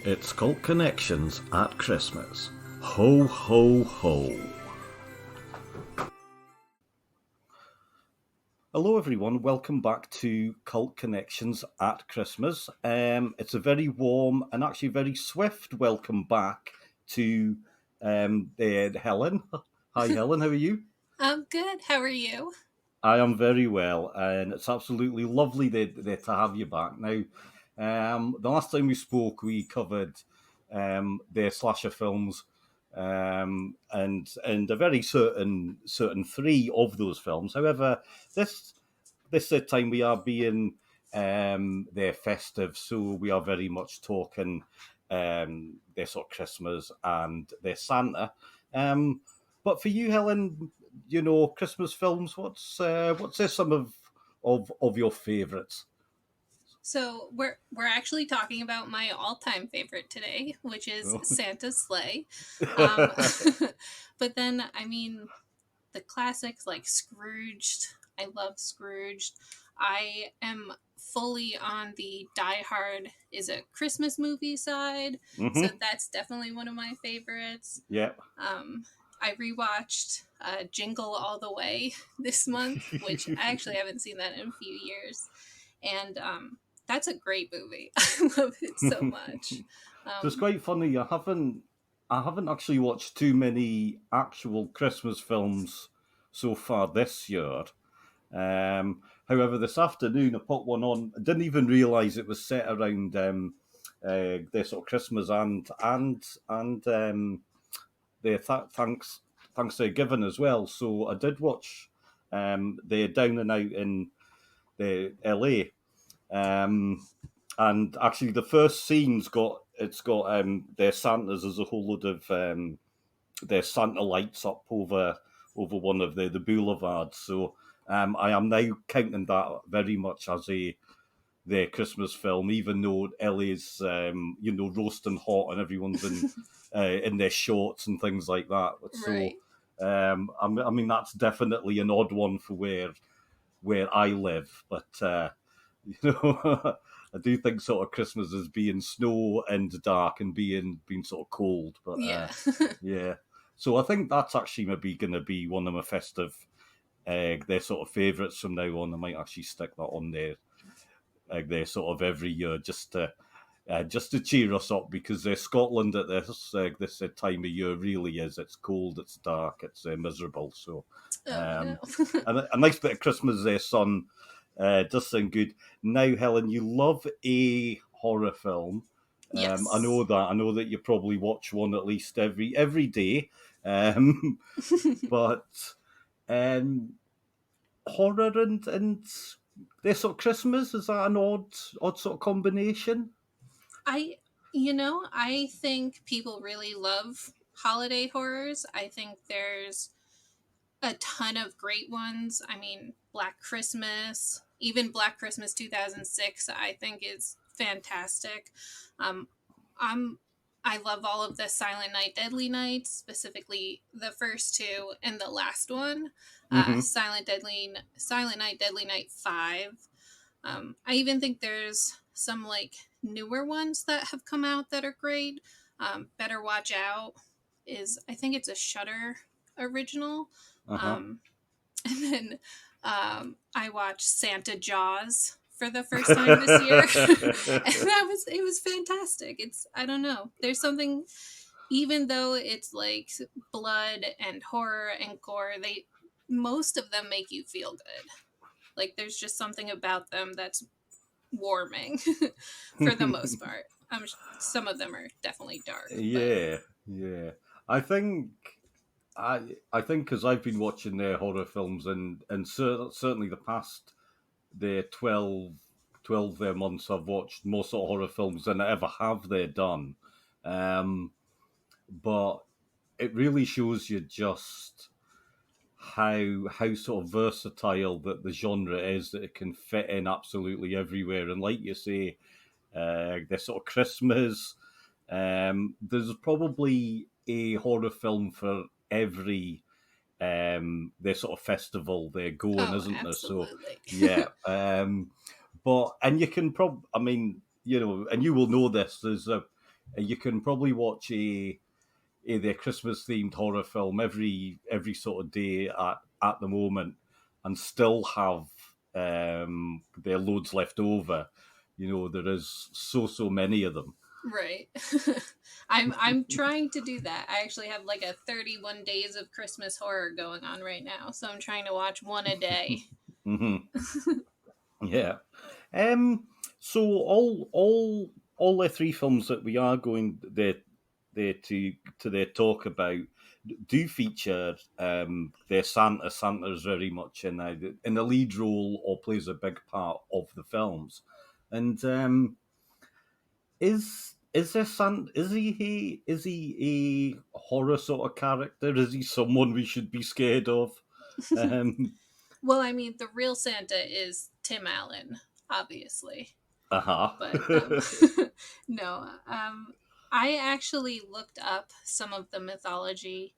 It's Cult Connections at Christmas. Ho, ho, ho. Hello, everyone. Welcome back to Cult Connections at Christmas. It's a very warm and actually very swift welcome back to Helen. Hi, Helen. How are you? I'm good. How are you? I am very well, and it's absolutely lovely to have you back. Now, the last time we spoke, we covered the slasher films, and a very certain three of those films. However, this time we are being they're festive, so we are very much talking their sort of Christmas and their Santa. But for you, Helen, Christmas films. What's some of your favourites? So we're actually talking about my all-time favorite today, which is Oh. Santa's Sleigh. Um, but then, the classics like Scrooged. I love Scrooged. I am fully on the Die Hard is a Christmas movie side, so Hmm. that's definitely one of my favorites. Yeah. Um, I rewatched Jingle All the Way this month, which I actually haven't seen that in a few years, and that's a great movie. I love it so much. So it's Um, quite funny. I haven't actually watched too many actual Christmas films so far this year. However, this afternoon I put one on. I didn't even realise it was set around their sort of Christmas and their Thanksgiving as well. So I did watch the Down and Out in the LA. And actually, the first scene's got their Santas as a whole load of their Santa lights up over one of the boulevards. So I am now counting that very much as their Christmas film, even though LA's roasting hot and everyone's in their shorts and things like that. So right. I mean that's definitely an odd one for where I live, but you know, I do think sort of Christmas is being snow and dark and being sort of cold, but Yeah. yeah. So I think that's actually maybe going to be one of my festive, their sort of favourites from now on. I might actually stick that on there, their sort of every year, just to cheer us up because Scotland at this time of year really is. It's cold, it's dark, it's miserable. So, Oh no. um, a nice bit of Christmas sun does sound good. Now, Helen, you love a horror film. I Yes. know that. I know that you probably watch one at least every day. Um, but um, horror and this sort of Christmas, is that an odd sort of combination? I I think people really love holiday horrors. I think there's a ton of great ones. Black Christmas, even Black Christmas 2006, I think is fantastic. Um, I'm I love all of the Silent Night, Deadly Night, specifically the first two and the last one, Hmm. Silent Night, Deadly Night 5. I even think there's some like newer ones that have come out that are great. Better Watch Out is, I think it's a Shudder original. Uh-huh. Um, and then I watched Santa Jaws for the first time this year, and it was fantastic. It's, I don't know. There's something, even though it's like blood and horror and gore, they most of them make you feel good. Like there's just something about them that's warming for the most part. Some of them are definitely dark, but Yeah, yeah. I think I think because I've been watching their horror films and certainly the past the 12 their months I've watched more sort of horror films than I ever have there done. Um, but it really shows you just how sort of versatile that the genre is, that it can fit in absolutely everywhere. And like you say, this sort of Christmas. There's probably a horror film for every their sort of festival they're going, oh, isn't there? So absolutely. yeah, but and you can and you will know this. There's a you can probably watch their Christmas themed horror film every sort of day at the moment, and still have their loads left over. There is so many of them. Right. I'm trying to do that. I actually have like a 31 days of Christmas horror going on right now, so I'm trying to watch one a day. Hmm. Yeah. Um. So all the three films that we are going there to their talk about do feature their Santa. Santa is very much in the lead role or plays a big part of the films. And is there Santa? Is he a horror sort of character? Is he someone we should be scared of? Um, Well, I mean, the real Santa is Tim Allen, obviously. uh-huh. But no, I actually looked up some of the mythology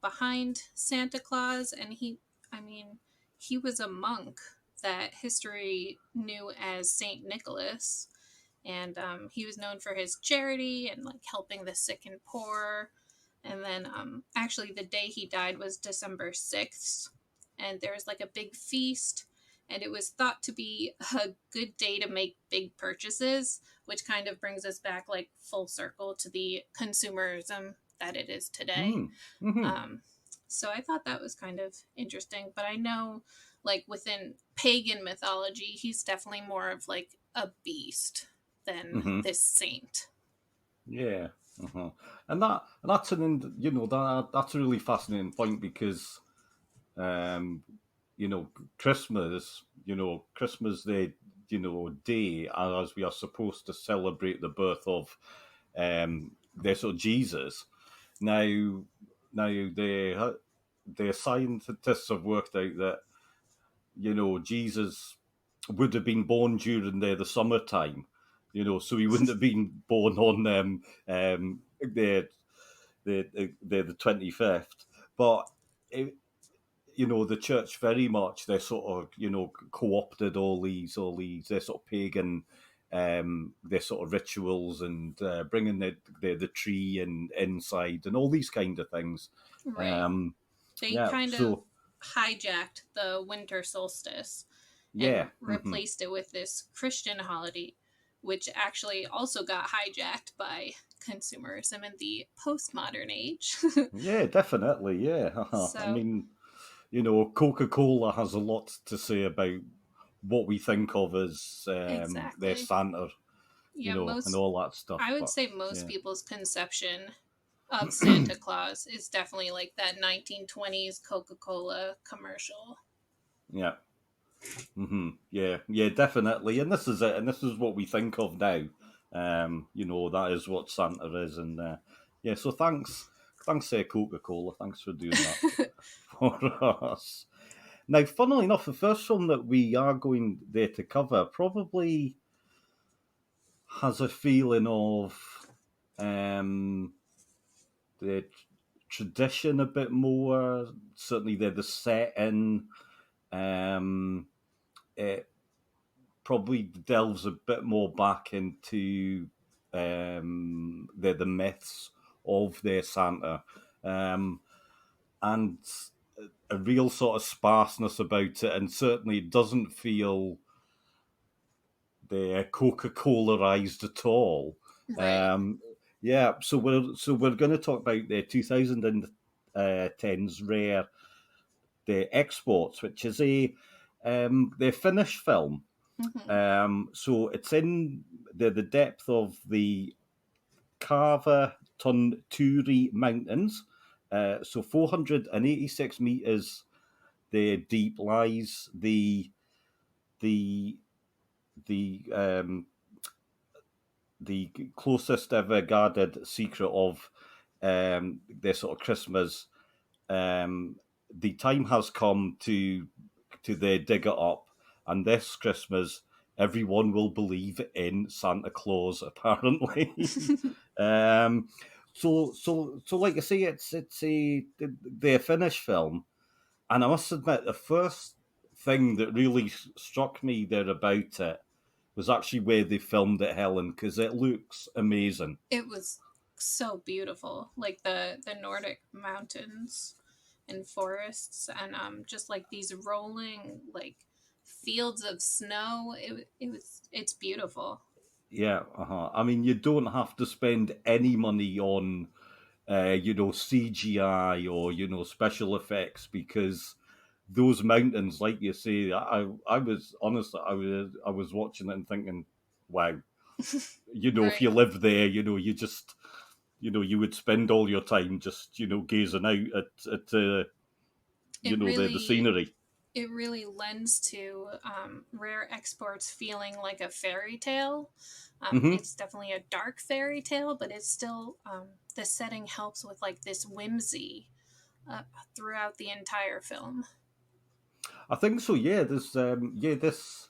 behind Santa Claus, and I mean, he was a monk that history knew as Saint Nicholas, and he was known for his charity and like helping the sick and poor. And then actually, the day he died was December 6th, and there was like a big feast, and it was thought to be a good day to make big purchases, which kind of brings us back like full circle to the consumerism that it is today. Mm. Hmm. Um, so I thought that was kind of interesting, but I know like within pagan mythology, he's definitely more of like a beast than Hmm. this saint. Yeah. Uh-huh. And that's that's a really fascinating point because um Christmas, Christmas Day, day, as we are supposed to celebrate the birth of their sort of Jesus. Now, the scientists have worked out that Jesus would have been born during the summertime. So he wouldn't have been born on the 25th. But it, the church very much they sort of co-opted all these their sort of pagan their sort of rituals and bringing the tree and inside and all these kind of things. Right. um They yeah kind of so hijacked the winter solstice yeah. and replaced it with this Christian holiday, which actually also got hijacked by consumerism in the postmodern age. Yeah, definitely, yeah. I So, mean, Coca-Cola has a lot to say about what we think of as their exactly. Santa, Yeah, and most, all that stuff. I would But say most yeah. people's conception of Santa Claus is definitely like that 1920s Coca Cola commercial. Yeah. Yeah, yeah, definitely. And this is it, and this is what we think of now. That is what Santa is, and yeah. So thanks, Coca-Cola. Thanks for doing that for us. Now, funnily enough, the first film that we are going there to cover probably has a feeling of um, the tradition a bit more. Certainly, they're the setting. It probably delves a bit more back into the myths of their Santa, and a real sort of sparseness about it, and certainly it doesn't feel the Coca-Colaized at all. Right. Um, yeah, so we're going to talk about the 2010's Rare the Exports, which is the Finnish film. Hmm. So it's in the depth of the Kava Tunturi Mountains. So 486 meters the deep lies the the the closest ever guarded secret of their sort of Christmas. Um, the time has come to their dig it up, and this Christmas everyone will believe in Santa Claus. Apparently, um, so like I say, it's the Finnish film, and I must admit the first thing that really struck me there about it was actually where they filmed it, Helen, because it looks amazing. It was so beautiful, like the Nordic mountains and forests, and just like these rolling like fields of snow. It's beautiful. Yeah, I mean, you don't have to spend any money on, CGI or special effects because those mountains, like you say, I was honest, I was watching it and thinking, wow, if Right. you live there, you just, you would spend all your time just, gazing out at It the really scenery. it really lends to rare exports feeling like a fairy tale. Hmm. It's definitely a dark fairy tale, but it's still the setting helps with like this whimsy uh, throughout the entire film. I think so. Yeah, this there's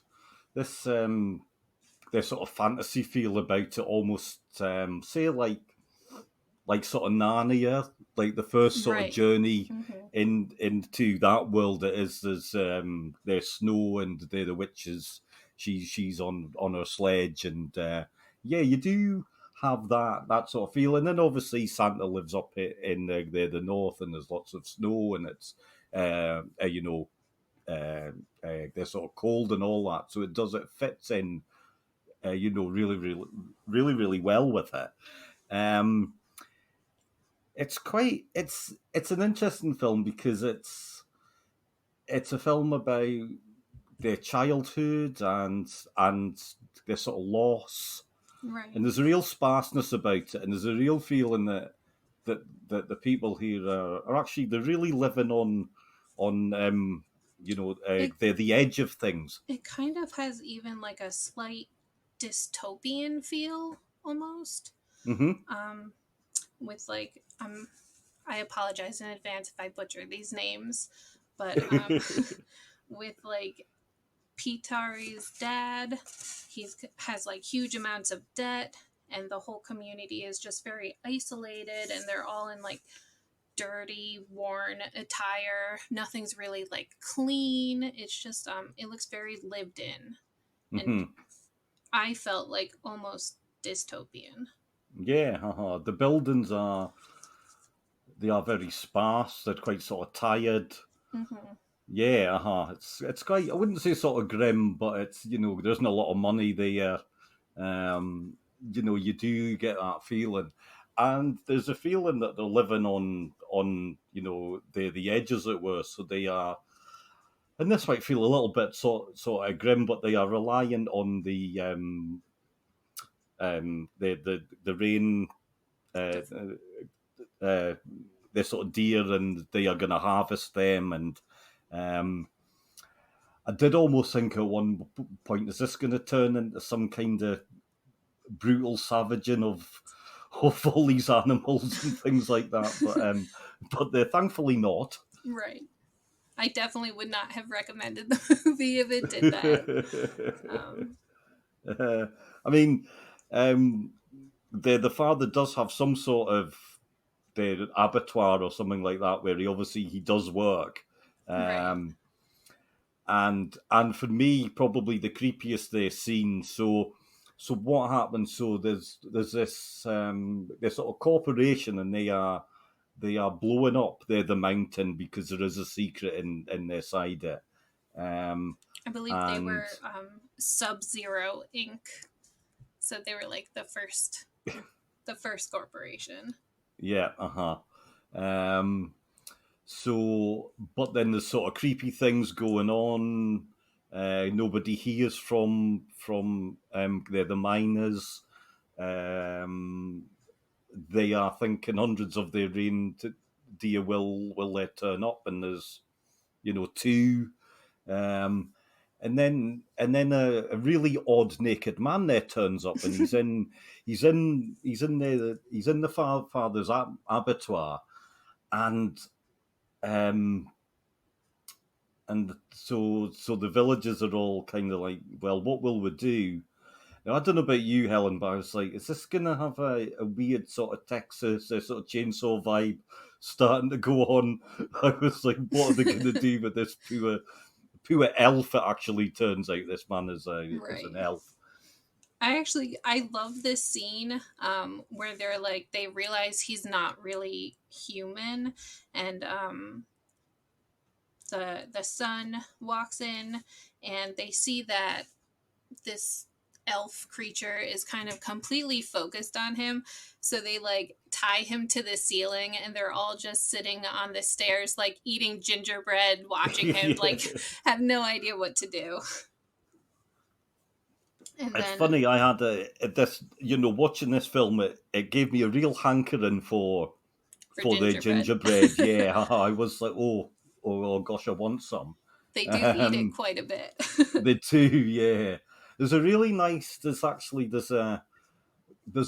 sort of fantasy feel about it, almost say like sort of Narnia, like the first sort of Right. journey Mm-hmm. into that world. It is there's snow and they're the witches. She's on her sledge, and yeah, you do have that sort of feel. And then obviously Santa lives up in the north, and there's lots of snow, and it's they're sort of cold and all that. So it fits in really, really, really, really well with it. Um, it's an interesting film because it's a film about their childhood and their sort of loss, and Right. there's a real sparseness about it, and there's a real feeling that that the people here are actually they're really living on It they're the edge of things. it kind of has even like a slight dystopian feel almost. Hmm. Um, with like I apologize in advance if I butcher these names, but with like Pitari's dad, he's has like huge amounts of debt, and the whole community is just very isolated, and they're all in like dirty, worn attire. Nothing's really like clean. It's just it looks very lived in, and Hmm. I felt like almost dystopian. Yeah, the buildings they are very sparse. They're quite sort of tired. Mm-hmm. Yeah, It's quite. I wouldn't say sort of grim, but it's there isn't a lot of money there. Um, you do get that feeling, and there's a feeling that they're living on the edge, as it were. So they are, and this might feel a little bit sort of grim, but they are reliant on the rain. Uh, The, uh, they're sort of deer, and they are going to harvest them, and um, I did almost think at one point, is this going to turn into some kind of brutal savaging of all these animals and things like that? But they're thankfully not. right. I definitely would not have recommended the movie if it did that. Um, uh, I mean, um, the father does have some sort of the abattoir or something like that where he does work. right. Um, and for me probably the creepiest they've seen. So what happens, so there's this sort of corporation, and they are blowing up the mountain because there is a secret in their side it. um I believe they and were Sub Zero Inc. So they were like the first corporation. yeah, um so but then there's sort of creepy things going on. Nobody hears from the miners. um they are thinking hundreds of their reindeer will they turn up, and there's two. Um, and then a really odd naked man there turns up, and he's in the father's abattoir, and um so the villagers are all kind of like, well, what will we do? Now, I don't know about you, Helen, but I was like, is this going to have a weird sort of Texas, a sort of chainsaw vibe starting to go on? I was like, what are they going to do with this poor elf? It actually turns out this man is an Right. elf. I love this scene where they're like they realize he's not really human, and the son walks in, and they see that this elf creature is kind of completely focused on him, so they like tie him to the ceiling, and they're all just sitting on the stairs like eating gingerbread, watching him, Yeah. like have no idea what to do. And It's then funny. I had this, watching this film. It gave me a real hankering for for the gingerbread, gingerbread. Yeah, I was like, oh gosh, I want some. they do eat it Um, quite a bit. the two, yeah. There's a really nice. There's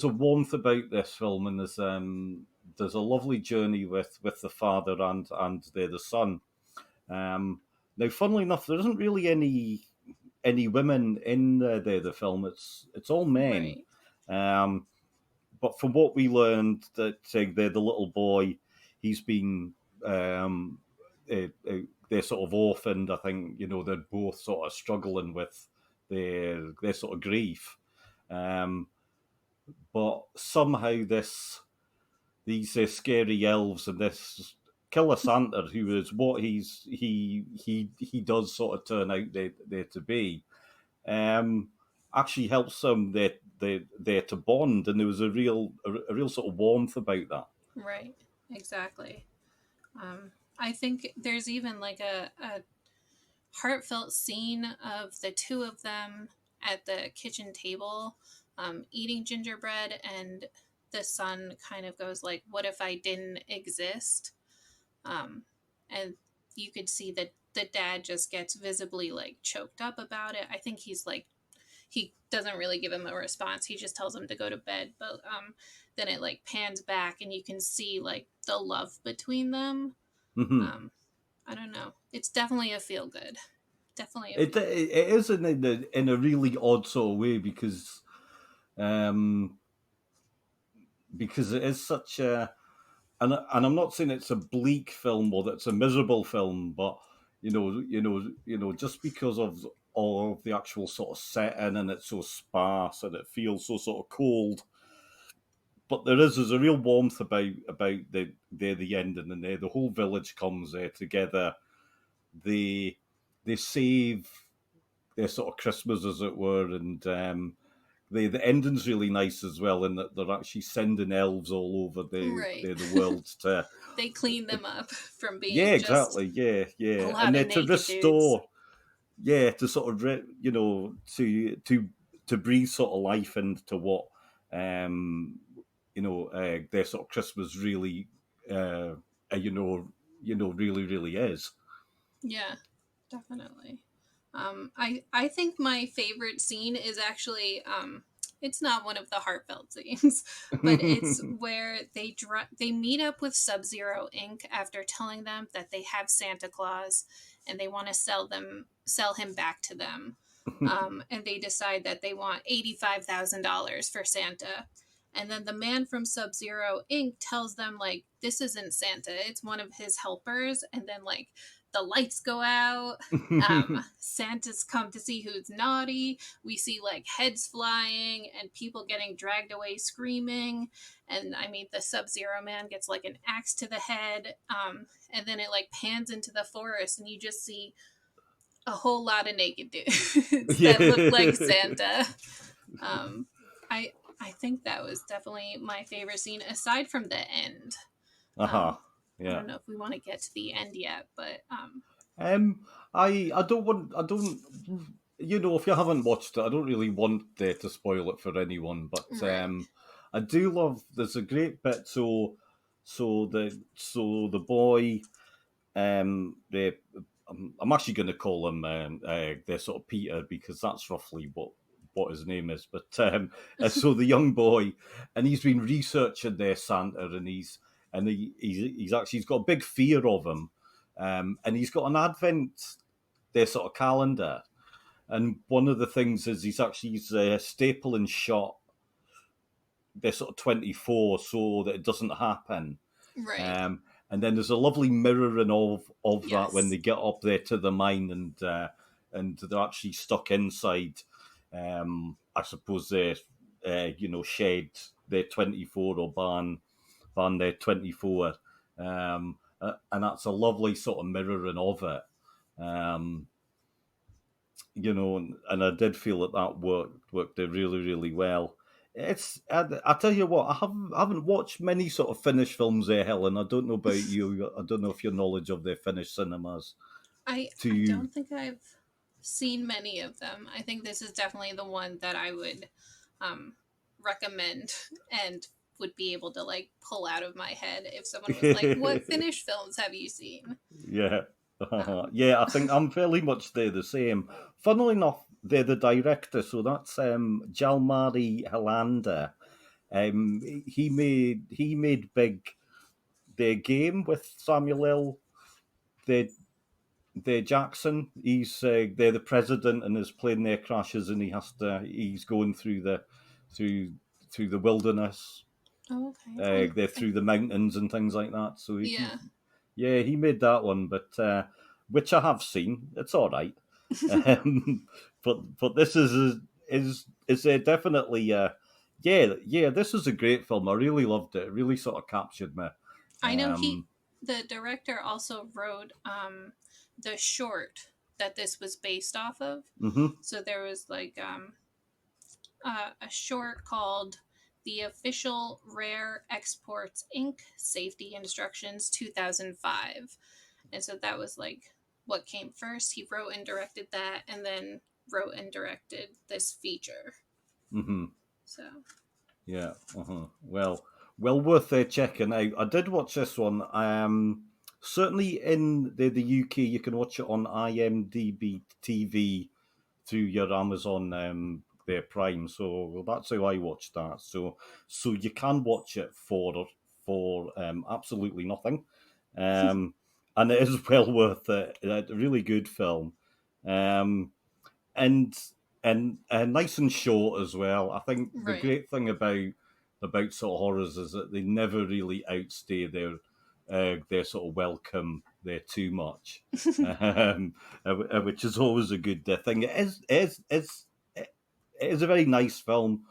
a warmth about this film, and there's a lovely journey with the father and the son. Um, Now, funnily enough, there isn't really any women in the film. It's all men. Right, Um, but from what we learned, that the little boy, he's been uh, uh, they're sort of orphaned. I think they're both sort of struggling with their sort of grief. Um, but somehow these scary elves and this killer Santa, who is what he does sort of turn out there to be, um, actually helps them there to bond, and there was a real sort of warmth about that. right, exactly. um I think there's even like a heartfelt scene of the two of them at the kitchen table, eating gingerbread, and the son kind of goes like, what if I didn't exist? um, and you could see that the dad just gets visibly like choked up about it. I think he's like, he doesn't really give him a response, he just tells him to go to bed. But then it like pans back and you can see like the love between them. Hmm. um, I don't know, it's definitely a feel good, definitely a It feel good. it is in a really odd sort of way, um, because it is such a, and I'm not saying it's a bleak film or that it's a miserable film, but just because of all of the actual sort of setting, and it's so sparse and it feels so sort of cold. But there's a real warmth about the ending, and the whole village comes together. They they save their sort of Christmas, as it were, and the ending's really nice as well, in that they're actually sending elves all over Right. the world to. They clean them up from Yeah, being just exactly. Yeah, a yeah, and lot of then to naked dudes. restore, yeah, to sort of to breathe sort of life into what um their sort of Christmas really uh really is. Yeah, definitely. I think my favorite scene is actually it's not one of the heartfelt scenes, but it's where they meet up with Sub Zero Inc. after telling them that they have Santa Claus, and they want to sell him back to them. And they decide that they want $85,000 for Santa. And then the man from Sub Zero Inc. tells them like this isn't Santa, it's one of his helpers. And then like the lights go out. Santa's come to see who's naughty. We see like heads flying and people getting dragged away screaming. And I mean, the Sub Zero man gets like an axe to the head. And then it like pans into the forest, and you just see a whole lot of naked dudes that look like Yeah. Santa. Um, I think that was definitely my favorite scene, aside from the end. Uh-huh. Um, I Yeah. don't know if we want to get to the end yet, but Um, I don't want I don't if you haven't watched it, I don't really want to spoil it for anyone. But right, I do love. There's a great bit. So the boy, the I'm actually going to call him the sort of Peter, because that's roughly what his name is. But so the young boy, and he's been researching their Santa, and he's got a big fear of him, and he's got an Advent their sort of calendar, and one of the things is he's stapling shot their sort of 24 so that it doesn't happen. right, And then there's a lovely mirroring of that when yes, they get up there to the mine, and they're actually stuck inside. I suppose they shed their 24 or ban their 24, and that's a lovely sort of mirroring of it. Um, and I did feel that worked really really well. I tell you what, I haven't watched many sort of Finnish films there, Helen. I don't know about you. I don't know if your knowledge of their Finnish cinemas I to don't think I've seen many of them. I think this is definitely the one that I would um, recommend and would be able to like pull out of my head if someone was like, "What Finnish films have you seen?" yeah. Um, Yeah, I think I'm fairly much the same. Funnily enough, they're the director, so that's Jalmari Helander. He made Big their game with Samuel L. The Jackson. They're the president and is playing their crashes, and he's going through through the wilderness. oh, okay. They're through the mountains and things like that. So Yeah. he made that one, but which I have seen. It's all right. But this is definitely yeah. This is a great film. I really loved it. It really sort of captured me. I know Um, the director also wrote the short that this was based off of. hmm So there was like a short called The Official Rare Exports Inc. Safety Instructions 2005. And so that was like what came first. He wrote and directed that and then wrote and directed this feature. hmm So, Yeah. Well worth checking out. I did watch this one. Certainly in the UK, you can watch it on IMDb TV through your Amazon their Prime. So that's how I watched that. So you can watch it for absolutely nothing, and it is well worth it. A really good film. Um, and and nice and short as well. I think the right. great thing about sort of horrors is that they never really outstay their sort of welcome there too much, which is always a good thing. It is a very nice film.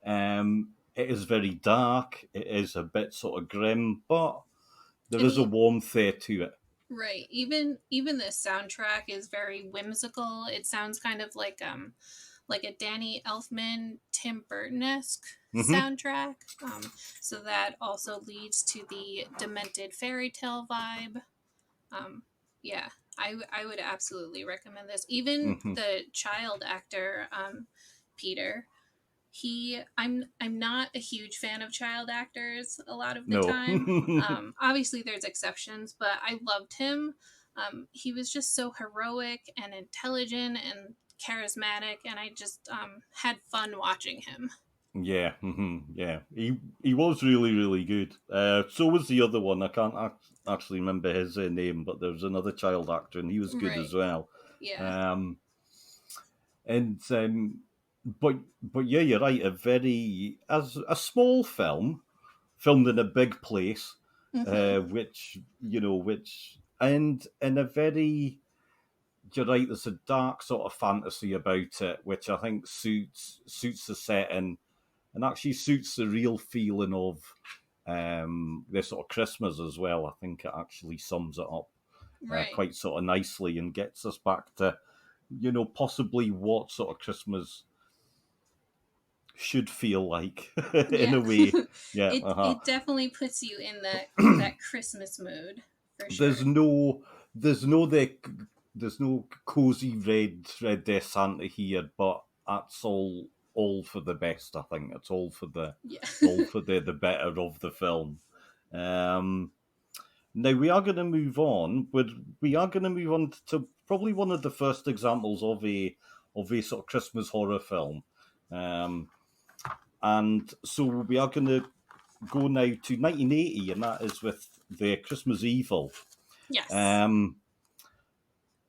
It is very dark. It is a bit sort of grim, but there And is a he, warmth there to it. right. Even the soundtrack is very whimsical. It sounds kind of like a Danny Elfman, Tim Burton esque hmm soundtrack. So that also leads to the demented fairy tale vibe. Um, yeah, I would absolutely recommend this. Even hmm the child actor, Peter. I'm not a huge fan of child actors a lot of the No. time. Obviously, there's exceptions, but I loved him. He was just so heroic and intelligent and charismatic, and I just had fun watching him. Yeah, yeah. He was really really good. So was the other one. I can't actually remember his name, but there was another child actor, and he was good Right. as well. Yeah. Um, and but yeah, you're right. A very as a small film filmed in a big place, Mm-hmm. which and in a very you're right. There's a dark sort of fantasy about it, which I think suits the setting and actually suits the real feeling of this sort of Christmas as well. I think it actually sums it up Right. quite sort of nicely and gets us back to, possibly what sort of Christmas should feel like in Yeah. a way. Yeah. It definitely puts you in that Christmas mood for There's sure. no, there's no the, there's no cozy red death Santa here, but that's all for the best. I think it's Yeah. all for the better of the film. Um, Now we are going to move on, but we are going to move on to probably one of the first examples of a sort of Christmas horror film, um, and so we are going to go now to 1980, and that is with the Christmas Evil. Yes. Um,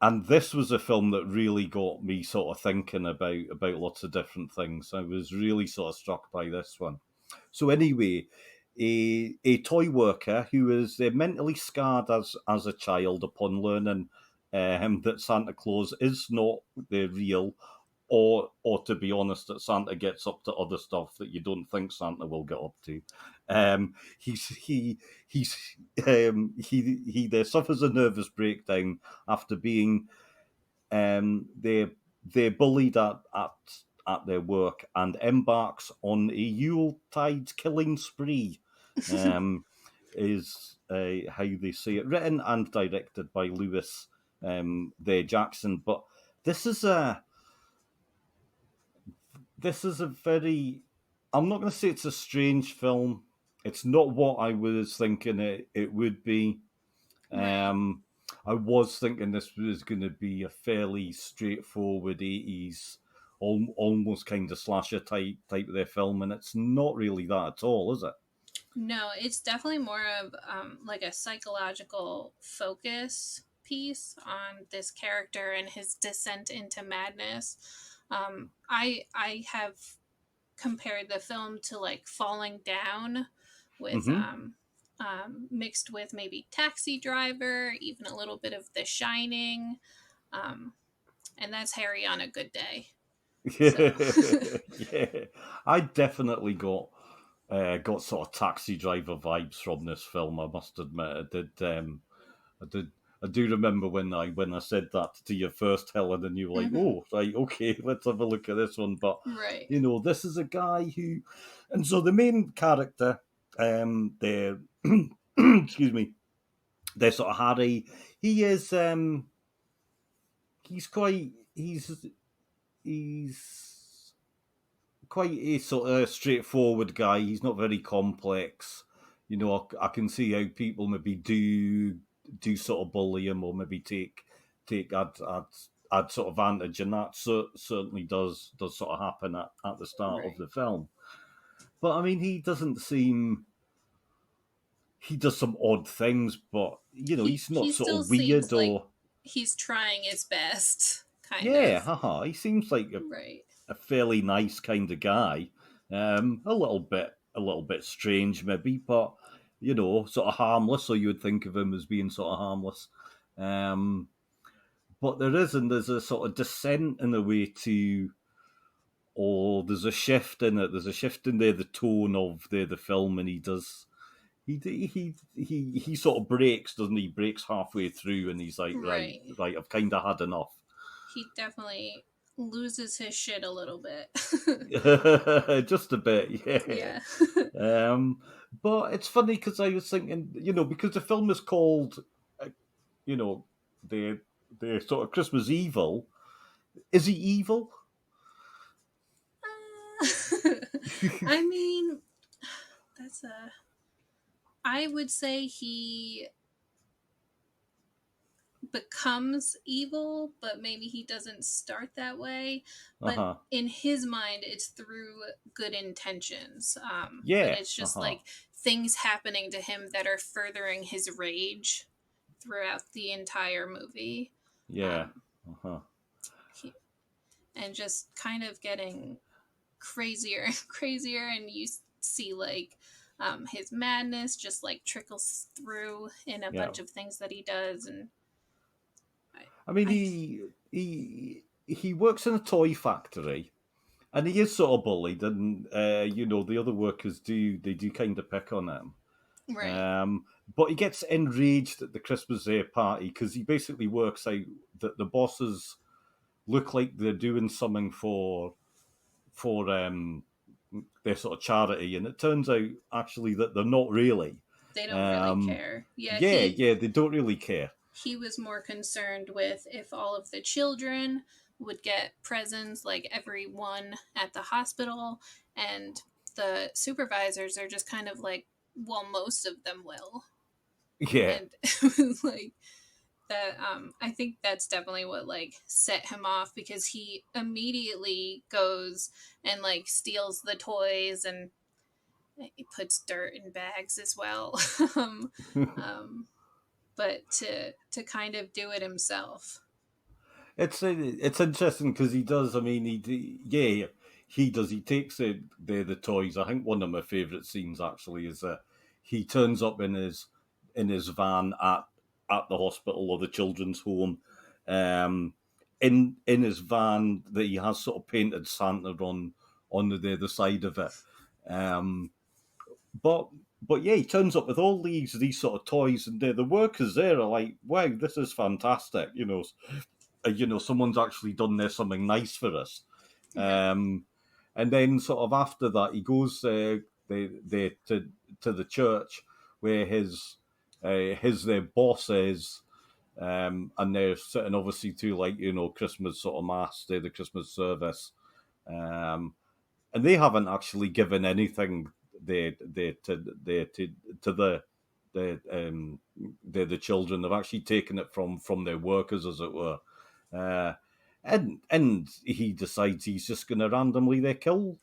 and this was a film that really got me sort of thinking about lots of different things. I was really sort of struck by this one. So anyway, a toy worker who is mentally scarred as a child upon learning that Santa Claus is not the real or to be honest, that Santa gets up to other stuff that you don't think Santa will get up to. He's he there suffers a nervous breakdown after being they're bullied at their work and embarks on a Yuletide killing spree. Um, is how they say it, written and directed by Lewis there Jackson. But this is a this is a very, I'm not going to say it's a strange film. It's not what I was thinking it would be. Right. Um, I was thinking this was going to be a fairly straightforward 80s, almost kind of slasher type of their film, and it's not really that at all, is it? No, it's definitely more of like a psychological focus piece on this character and his descent into madness. I have compared the film to like Falling Down with Mm-hmm. mixed with maybe Taxi Driver, even a little bit of The Shining, um, and that's Harry on a good day. So Yeah, I definitely got sort of Taxi Driver vibes from this film. I must admit, I did. I do remember when I said that to you first, Helen, and you were like, mhm. "Oh, right, okay, let's have a look at this one." But Right, this is a guy who, and so the main character, they're excuse me, they're sort of Harry. He is, he's quite, he's quite a sort of straightforward guy. He's not very complex. I can see how people maybe do sort of bully him or maybe take add sort of advantage, and that certainly does sort of happen at the start of right. the film. But I mean, he does some odd things, but he's not He sort still of seems weird like or he's trying his best, kind yeah, of. haha. He seems like Right, a fairly nice kind of guy. A little bit strange maybe, but sort of harmless. So you would think of him as being sort of harmless. Um, but there's a sort of descent in a way to, or there's a shift in it. There's a shift in the tone of the film, and he sort of breaks, doesn't he? Breaks halfway through, and he's like, right, right. right, I've kind of had enough. He definitely loses his shit a little bit. Just a bit, yeah. Yeah. Um, but it's funny because I was thinking, because the film is called, uh, you know, the sort of Christmas Evil. Is he evil? I mean, that's a. I would say he becomes evil, but maybe he doesn't start that way. Uh But huh. in his mind, it's through good intentions. But Yeah. it's Uh just huh. like things happening to him that are furthering his rage throughout the entire movie. Yeah. Um, Uh huh. he, and just kind of getting crazier and crazier, and you see like his madness just like trickles through in a Yeah. bunch of things that he does, and I, I mean, I he works in a toy factory, and he is sort of bullied, and the other workers do kind of pick on him. right, But he gets enraged at the Christmas Day party because he basically works out that the bosses look like they're doing something for their sort of charity, and it turns out actually that they're not really. they don't really Um, care. Yeah, yeah, yeah, they don't really care. he was more concerned with if all of the children would get presents like everyone at the hospital, and the supervisors are just kind of like, well, most of them will. Yeah, And it was like that. I think that's definitely what like set him off, because he immediately goes and like steals the toys, and he puts dirt in bags as well. um, but to kind of do it himself. it's interesting because he does. I mean, yeah, he does. He takes the toys. I think one of my favourite scenes actually is that he turns up in his van at the hospital or the children's home, um, in his van that he has sort of painted Santa on the other side of it. Um, but but yeah, he turns up with all these sort of toys, and the workers there are like, "Wow, this is fantastic!" Someone's actually done there something nice for us. Right. And then sort of after that, he goes to the church where his their boss is, and they're sitting obviously to like Christmas sort of mass, the Christmas service, um, and they haven't actually given anything they to the children. They've actually taken it from their workers, as it were. Uh, and he decides he's just going to randomly they kill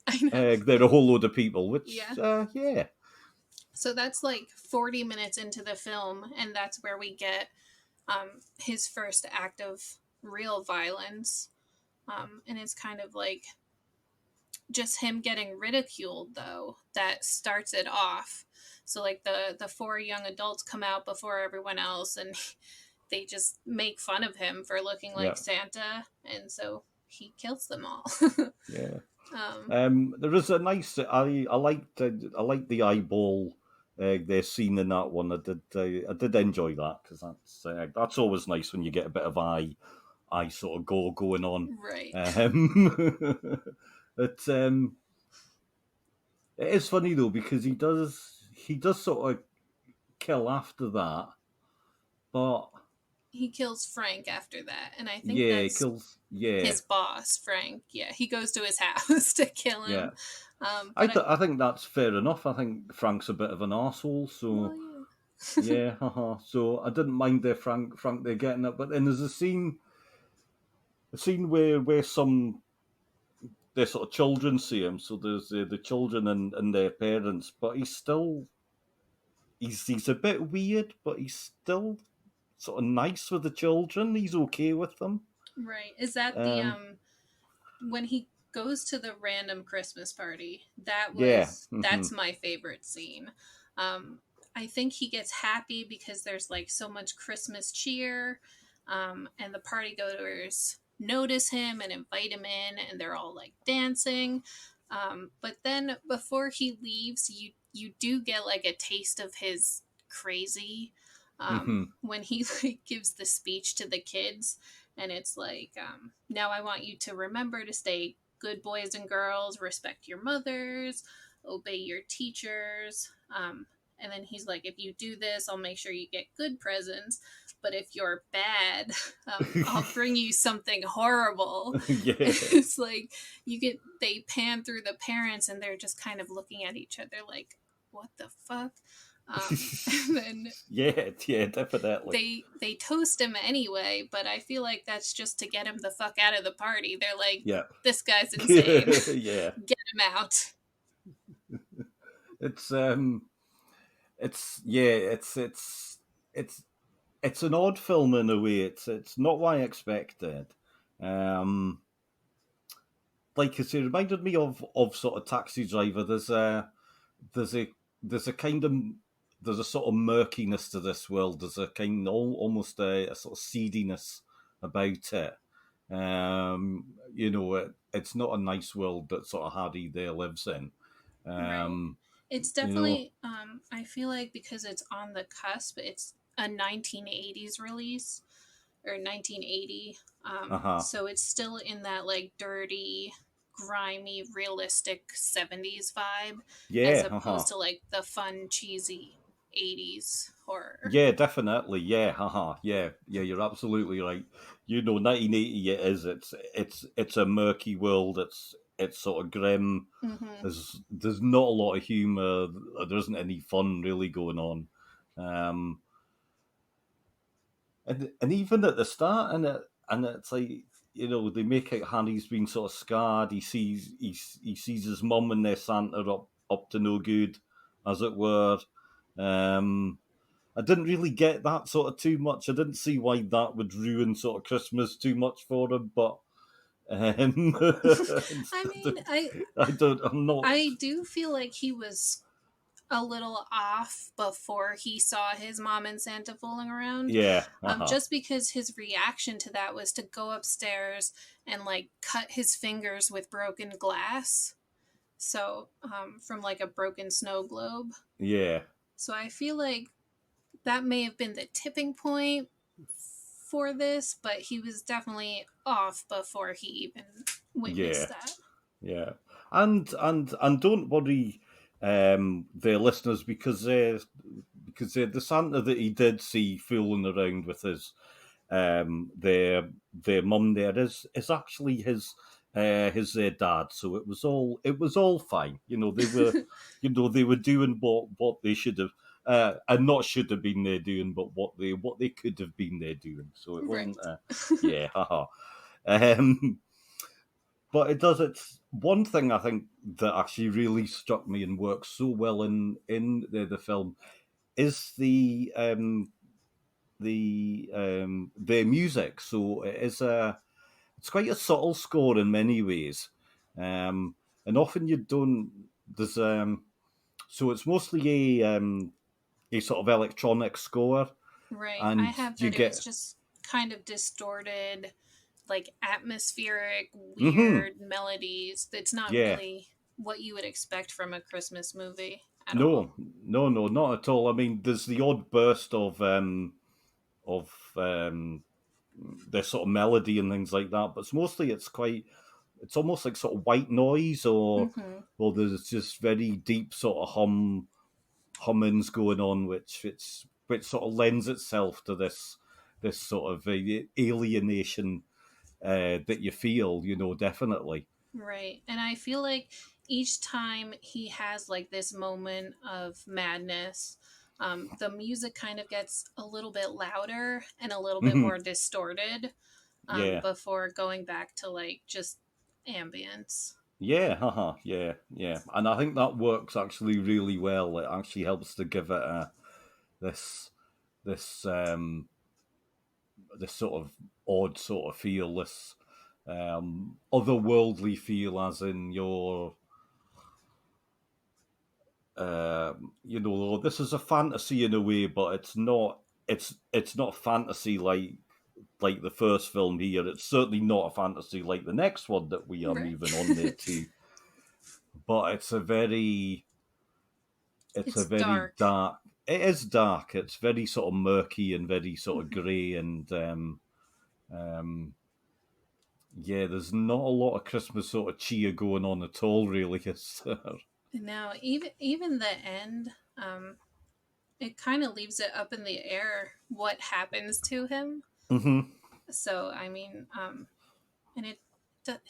I know. there a whole load of people, which Yeah. yeah, So that's like 40 minutes into the film, and that's where we get his first act of real violence. And it's kind of like just him getting ridiculed, though, that starts it off. So like the four young adults come out before everyone else, and they just make fun of him for looking yeah, like Santa, and so he kills them all. yeah. um, There is a nice. I liked the eyeball. Their scene in that one. I did enjoy that because that's always nice when you get a bit of eye sort of going on. right. Um, it it is funny though because he does sort of kill after that, but He kills Frank after that, and I think yeah, he that's kills. Yeah, his boss, Frank. Yeah, he goes to his house to kill yeah. him. But I think that's fair enough. I think Frank's a bit of an arsehole, well, so yeah. yeah, haha. So I didn't mind their Frank they're getting it, but then there's a scene where some their sort of children see him. So there's the children and their parents, but he's a bit weird, but he's still sort of nice with the children. He's okay with them. Right. Is that the Um, when he goes to the random Christmas party? yeah, That's my favorite scene. Um I think he gets happy because there's like so much Christmas cheer, and the party goers notice him and invite him in, and they're all like dancing. But then before he leaves, you do get like a taste of his crazy, when he like gives the speech to the kids, and it's like, now I want you to remember to stay good boys and girls, respect your mothers, obey your teachers. And then he's like, if you do this, I'll make sure you get good presents. But if you're bad, I'll bring you something horrible. yeah, It's like they pan through the parents, and they're just kind of looking at each other like, what the fuck? And then yeah, yeah, definitely. they toast him anyway, but I feel like that's just to get him the fuck out of the party. They're like, Yeah, this guy's insane. yeah. Get him out. It's it's yeah, it's it's an odd film in a way. It's not what I expected. Um, like I say, it reminded me of sort of Taxi Driver. There's a there's a kind of there's a sort of murkiness to this world. There's a kind almost a sort of seediness about it. It's not a nice world that sort of Hardy there lives in. Right. Um, It's you know, definitely, I feel like because it's on the cusp, it's a 1980s release, or 1980. uh-huh. So it's still in that like dirty, grimy, realistic 70s vibe, as Yeah, uh-huh. opposed to like the fun, cheesy 80s horror. Yeah, definitely. Yeah, haha. Yeah, yeah. You're absolutely right. 1980 it is. It's a murky world. It's sort of grim. Mm-hmm. There's not a lot of humor. There isn't any fun really going on. Um, and even at the start, and it's like they make it Hanny's been sort of scarred. He sees his mum and their Santa up to no good, as it were. Um, I didn't really get that sort of too much. I didn't see why that would ruin sort of Christmas too much for him, but I instead mean, of, I'm not. I do feel like he was a little off before he saw his mom and Santa fooling around. Yeah. Uh-huh. Just because his reaction to that was to go upstairs and like cut his fingers with broken glass. So, from like a broken snow globe. Yeah. So I feel like that may have been the tipping point for this, but he was definitely off before he even Yeah. witnessed that. Yeah. And don't worry, their listeners, because the Santa that he did see fooling around with his their mum there is actually his dad. So it was all fine. They were doing what they should have. And not should have been there doing, but what they could have been there doing. So it Right. wasn't. Yeah, haha. Um, but it does. It's one thing I think that actually really struck me and works so well in the film is their music. So it's quite a subtle score in many ways, and often you don't. There's so it's mostly a sort of electronic score, Right. I and have you that it get was just kind of distorted, like atmospheric, hmm weird melodies. It's not yeah. really what you would expect from a Christmas movie at all. No, no, no, not at all. I mean, there's the odd burst of their sort of melody and things like that, but it's almost like sort of white noise, Mm-hmm. or there's just very deep sort of hummings going on, which sort of lends itself to this sort of alienation that you feel, definitely. Right. And I feel like each time he has like this moment of madness, the music kind of gets a little bit louder and a little bit Mhm. more distorted, Yeah. before going back to like just ambience. Yeah, haha, yeah, yeah, and I think that works actually really well. It actually helps to give it this this this sort of odd sort of feel, this otherworldly feel, as in this is a fantasy in a way, but it's not. It's not fantasy like the first film here. It's certainly not a fantasy like the next one that we are Right. moving on there to. But it's a It's very dark. dark. It is dark. It's very sort of murky and very sort of Mhm. grey, and um, yeah, there's not a lot of Christmas sort of cheer going on at all, really. Is there? And now, even the end, it kind of leaves it up in the air what happens to him. hmm So I mean, and it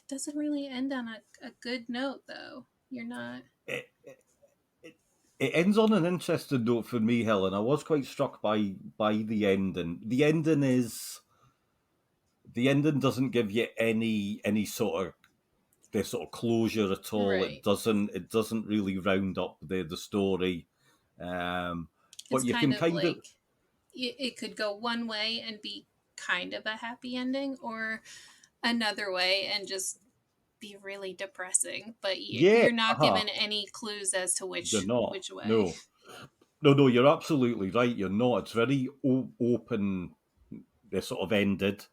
doesn't really end on a good note, though. You're not it, it, it ends on an interesting note for me, Helen. I was quite struck by the ending. The ending doesn't give you any sort of this sort of closure at all. It right. doesn't really round up the story. Um, It's but you kind can of kind of like it could go one way and be kind of a happy ending, or another way and just be really depressing. But yeah, you're not uh-huh. given any clues as to You're not. which way. No, no, no. You're absolutely right. You're not. It's very open. They're sort of ended.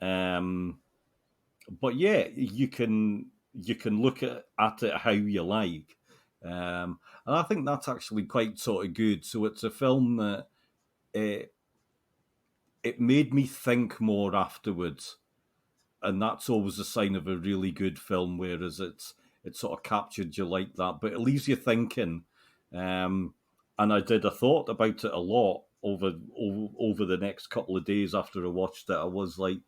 Um, but yeah, you can look at it how you like, and I think that's actually quite sort of good. So it's a film that it it made me think more afterwards, and that's always a sign of a really good film. Whereas it sort of captured you like that, but it leaves you thinking. Um, and I thought about it a lot over the next couple of days after I watched it. I was like,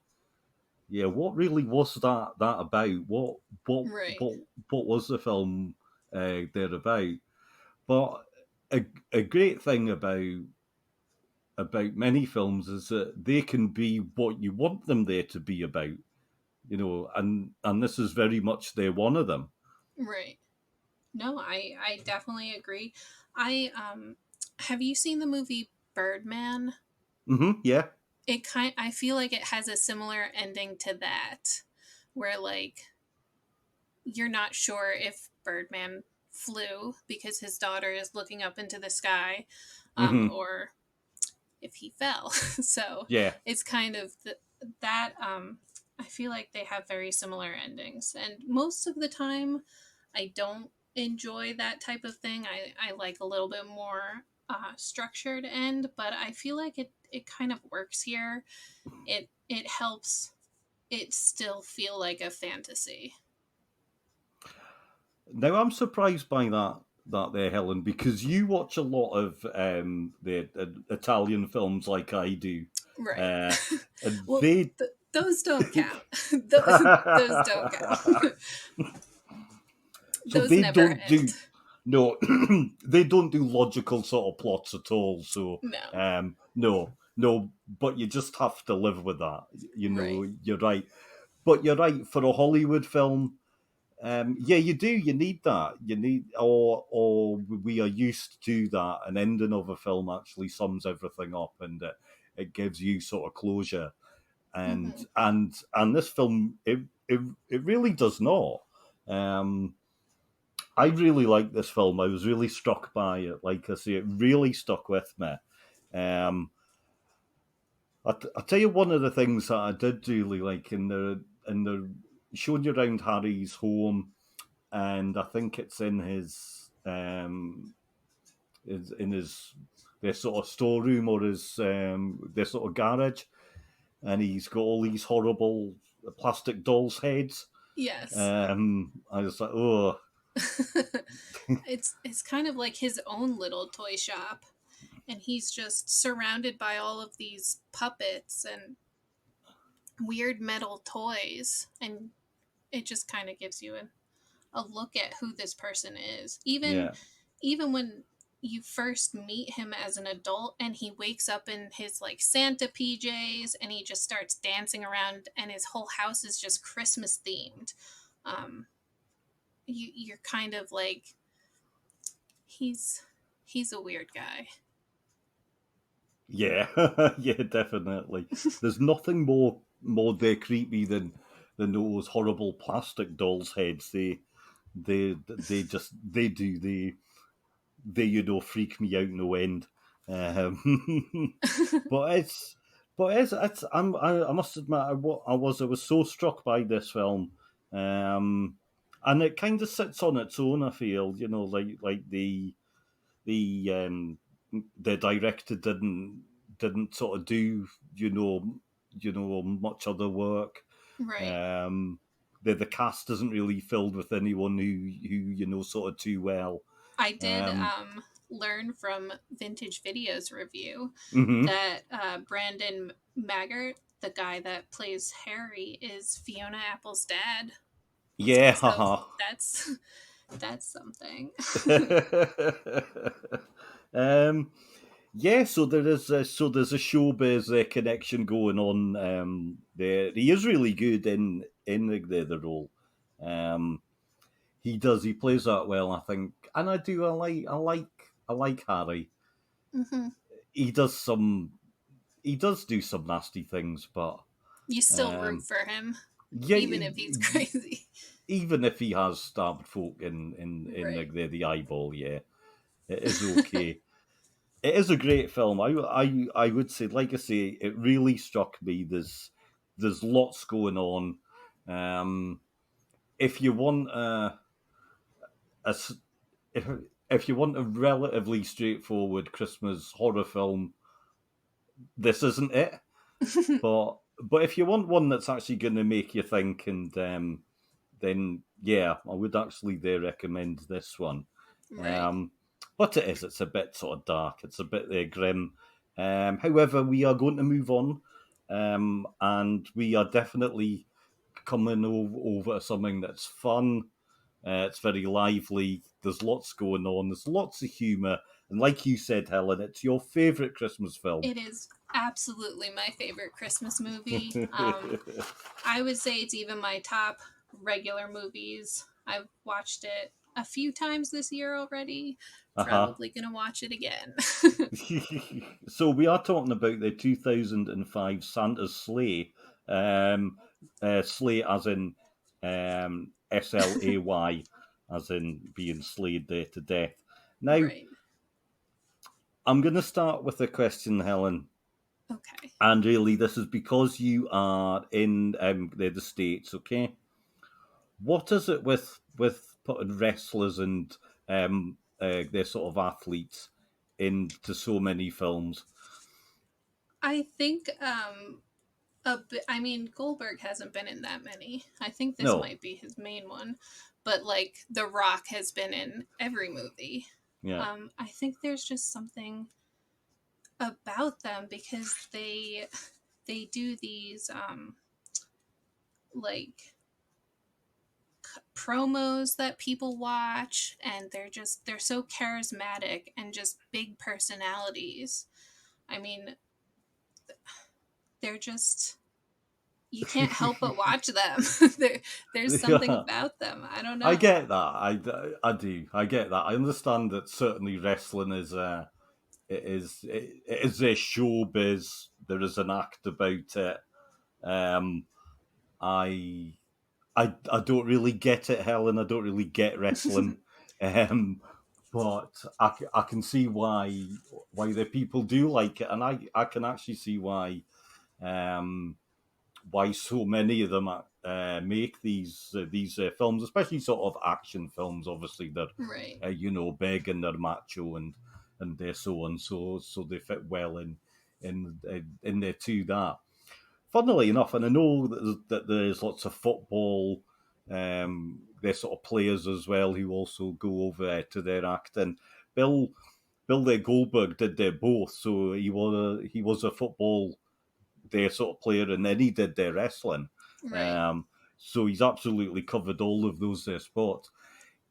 yeah, what really was that about? What Right. what what was the film there about? But a great thing about many films is that they can be what you want them there to be about, and this is very much there one of them. Right. No, I definitely agree. I have you seen the movie Birdman? Yeah. I feel like it has a similar ending to that, where like you're not sure if Birdman flew because his daughter is looking up into the sky, Hmm. or if he fell. So Yeah. it's kind of that. I feel like they have very similar endings, and most of the time, I don't enjoy that type of thing. I like a little bit more structured end, but I feel like it kind of works here. It helps it still feel like a fantasy. Now I'm surprised by that there, Helen, because you watch a lot of the Italian films like I do, Right. uh, and Well, they those don't count. Those don't count. so Those they never don't end. do no, they don't do logical sort of plots at all. So No. no, no, but you just have to live with that. You Right. know, you're right, but you're right for a Hollywood film. Yeah, you do. You need that. You need, or we are used to that. An ending of a film actually sums everything up, and it gives you sort of closure. And Hmm. and this film, it really does not. Um, I really like this film. I was really struck by it. Like I say, it really stuck with me. Um, I tell you, one of the things that I did really like in the showing you around Harry's home, and I think it's in his their sort of storeroom or his their sort of garage, and he's got all these horrible plastic dolls' heads. Yes. I was like, oh, It's kind of like his own little toy shop, and he's just surrounded by all of these puppets and weird metal toys, and it just kind of gives you a look at who this person is. yeah, Even when you first meet him as an adult and he wakes up in his like Santa PJs and he just starts dancing around and his whole house is just Christmas themed. Um, you're kind of like he's he's a weird guy. yeah, yeah, definitely. There's nothing more there creepy than those horrible plastic dolls' heads. They just they freak me out no end. Um, but it's I must admit I was so struck by this film, um, and it kind of sits on its own. I feel, like the the director didn't sort of do you know much other work. Right. Um, the cast isn't really filled with anyone who sort of too well. I did Um, learn from Vintage Videos review mhm. that Brandon Maggart, the guy that plays Harry, is Fiona Apple's dad. Yeah, So haha. that's that's something. um, yeah, so there's a showbiz connection going on there. He is really good in the role. Um, he does. He plays that well, I think, and I do. I like Harry. Hmm. He does some. He does do some nasty things, but You still root um, for him, yeah, even if he's crazy. even if he has stabbed folk in Right. the eyeball, yeah, it is okay. It is a great film. I would say, like I say, it really struck me. There's lots going on. Um, if you want a s- if, if you want a relatively straightforward Christmas horror film, this isn't it. But if you want one that's actually going to make you think, and then yeah, I would actually there recommend this one. Right. Um, but it's a bit sort of dark. It's a bit grim. However, we are going to move on, and we are definitely coming over something that's fun. It's very lively. There's lots going on. There's lots of humour, and like you said, Helen, it's your favourite Christmas film. It is absolutely my favorite Christmas movie. I would say it's even my top regular movies. I've watched it a few times this year already. Uh-huh. Probably gonna watch it again. So we are talking about the 2005 Santa's Sleigh. Sleigh as in Slay. as in being slayed there to death. Now, Right. I'm going to start with a question, Helen. Okay. And really, this is because you are in the States, okay? What is it with putting wrestlers and their sort of athletes into so many films? I think I mean, Goldberg hasn't been in that many. I think this No, might be his main one, but like The Rock has been in every movie. yeah, I think there's just something about them because they do these like promos that people watch, and they're so charismatic and just big personalities. I mean, they're just you can't help but watch them. There's something yeah. about them. I don't I know. get that. I do. I get that. I understand that certainly wrestling is it is a showbiz. There is an act about it. Um, I I don't really get it, Helen. I don't really get wrestling, um, but I can see why the people do like it, and I can actually see um, why so many of them make these films, especially sort of action films. Obviously, they're Right. big and they're macho and they're so and so they fit well in there too. That funnily enough, and I know that there's lots of football, there's sort of players as well who also go over to their acting. Bill Bill Goldberg did their both, so he was a football their sort of player, and then he did their wrestling. Right. Um, so he's absolutely covered all of those sports.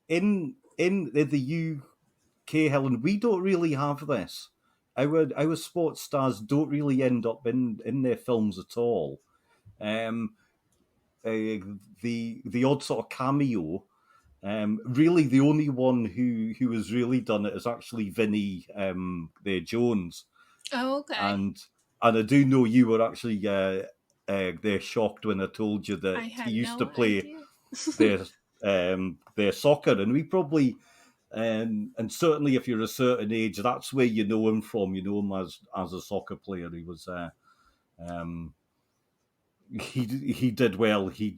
In the UK, Helen, we don't really have this. Our sports stars don't really end up in their films at all. Um, the odd sort of cameo. Really, the only one who has really done it is actually Vinny the Jones, Oh, okay. and I do know you were actually they're shocked when I told you that I he had used to no play idea. their their soccer, and we probably and certainly if you're a certain age, that's where you know him from. You know him as a soccer player. He was um, he did well. He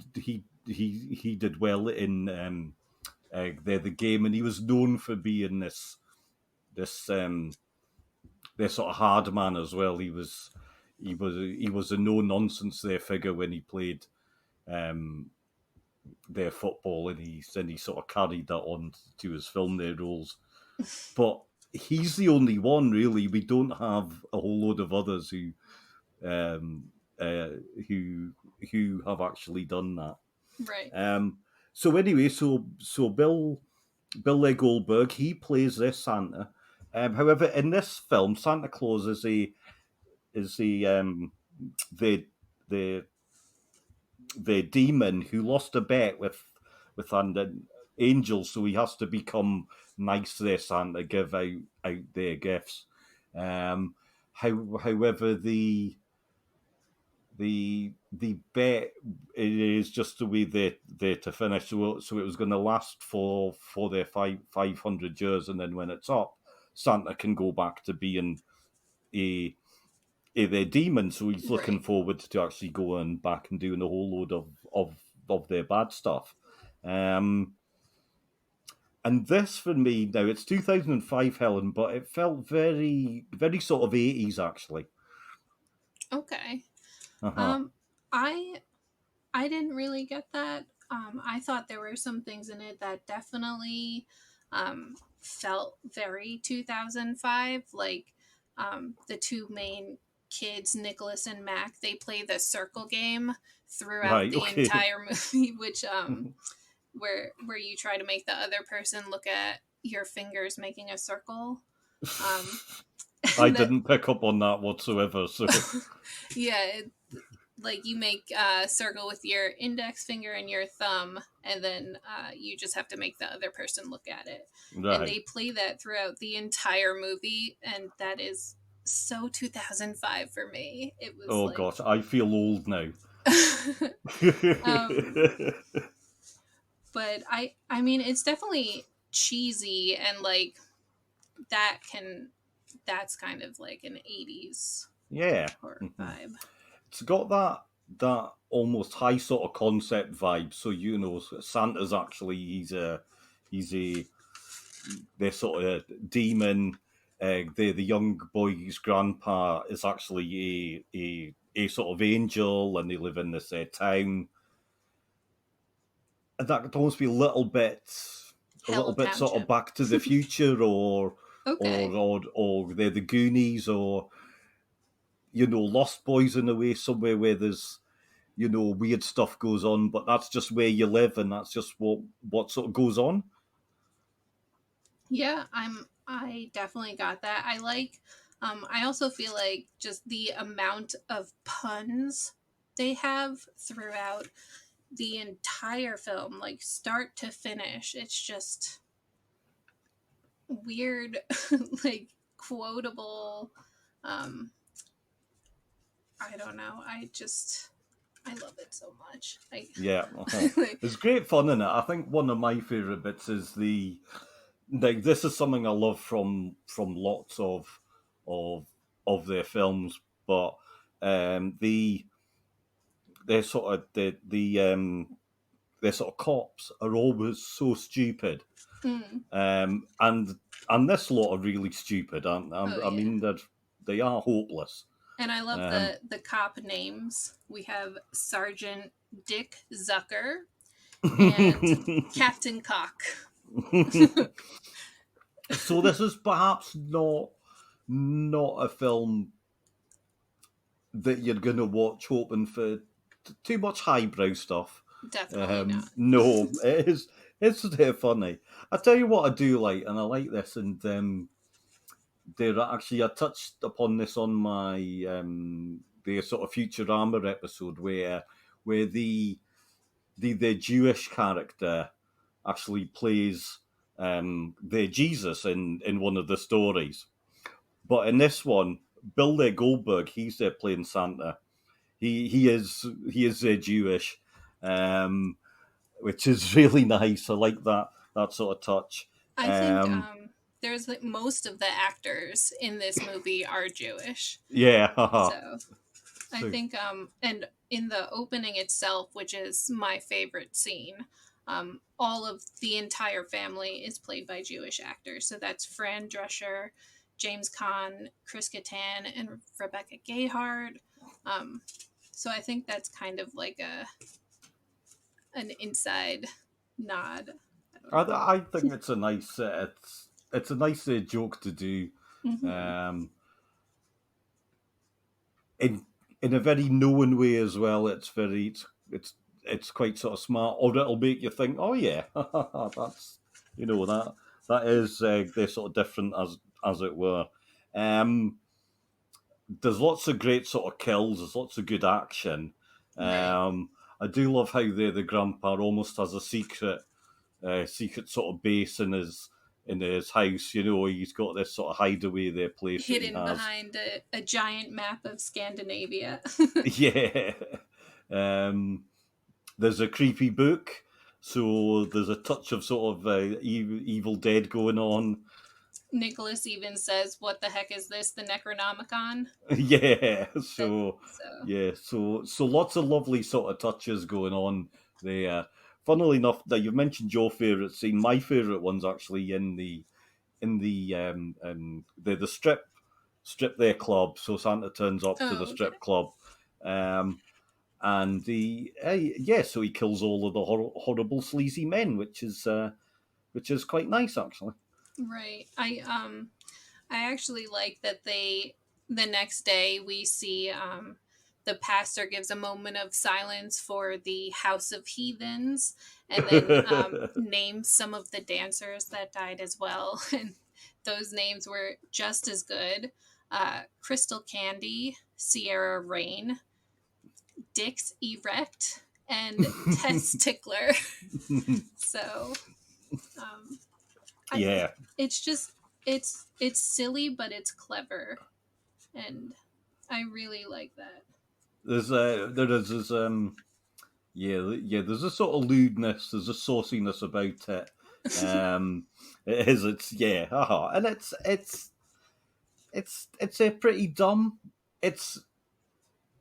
did well in the game, and he was known for being this sort of hard man as well. He was a no nonsense there figure when he played um, their football, and he sort of carried that on to his film their roles. But he's the only one really. We don't have a whole load of others um, uh, who who have actually done that. Right. Um, so anyway, so Bill Goldberg, he plays this Santa. However, in this film, Santa Claus is the the the demon who lost a bet with an angel, so he has to become nice there, Santa, give out their gifts. However, the bet is just the way they to finish. So it was going to last for their 500 years, and then when it's up, Santa can go back to being a their demon. So he's looking Right. forward to actually going back and doing a whole load of their bad stuff. Um, and this for me now, it's 2005, Helen, but it felt very very sort of 80s actually. Okay. Uh huh. Um, I I didn't really get that. I thought there were some things in it that definitely felt very 2005. Like the two main kids, Nicholas and Mac, they play the circle game throughout Right. the Okay. entire movie, which where you try to make the other person look at your fingers making a circle. Um, I and that didn't pick up on that whatsoever. So yeah, like you make a circle with your index finger and your thumb, and then you just have to make the other person look at it, and right. they play that throughout the entire movie, and that is so 2005 for me. It was Oh like gosh, I feel old now. um But I mean, it's definitely cheesy and like that's kind of like an 80s Yeah. horror Mhm. vibe. It's got that almost high sort of concept vibe. So Santa's actually he's a this sort of demon. The young boy's grandpa is actually a sort of angel, and they live in this town. And that could almost be a little Hell bit sort of Township. Back to the Future, Okay. or they're the Goonies, or Lost Boys in a way, somewhere where there's weird stuff goes on, but that's just where you live, and that's just what sort of goes on. Yeah, I definitely got that. I also feel like just the amount of puns they have throughout the entire film, like start to finish. It's just weird like quotable um I don't know. I love it so much. Yeah, uh-huh. Like, There's great fun in it. I think one of my favorite bits is the like this is something I love from lots of of their films, but the they're sort of their sort of cops are always so stupid, mm, um, and and this lot are really stupid. oh I yeah. mean they are hopeless. And I love Um, the cop names. We have Sergeant Dick Zucker and Captain Cock. so this is perhaps not a film that you're going to watch hoping for too much highbrow stuff. Definitely not. No, it's funny. I tell you what I do like, and I like this, and there actually I touched upon this on my the sort of Futurama episode where the Jewish character actually plays the Jesus in one of the stories. But in this one, Bill Goldberg, he's there playing Santa. He is Jewish, um, which is really nice. I like that sort of touch. I think Um, there's like most of the actors in this movie are Jewish. yeah, So I so think and in the opening itself, which is my favorite scene, all of the entire family is played by Jewish actors. So that's Fran Drescher, James Caan, Chris Kattan, and Rebecca Gayheart. Um, so I think that's kind of like an inside nod. I don't know. I think it's a nice joke to do. Mm-hmm. Um, in in a very known way as well. It's quite sort of smart, or it'll make you think, oh yeah, that's that is they're sort of different as it were. Um, there's lots of great sort of kills. There's lots of good action. Right. I do love how the grandpa almost has a secret sort of base in his house. He's got this sort of hideaway there place that he Hidden has. behind a giant map of Scandinavia. Yeah. Um, there's a creepy book, so there's a touch of sort of Evil Dead going on. Nicholas even says, "What the heck is this? The Necronomicon?" Yeah, That so so yeah, so lots of lovely sort of touches going on there. Funnily enough, that you've mentioned your favourite scene. My favourite one's actually in the strip their club. So Santa turns up to the oh, okay. strip club, um, and so he kills all of the horrible sleazy men, which is quite nice actually. Right. I actually like that the next day we see the pastor gives a moment of silence for the House of Heathens and then names some of the dancers that died as well. And those names were just as good. Crystal Candy, Sierra Rain, Dix Erect, and Tess Tickler. So um, I, Yeah, it's just it's silly, but it's clever, and I really like that. there is this. yeah. There's a sort of lewdness, there's a sauciness about it. Um, it is. It's yeah, and it's a pretty dumb. It's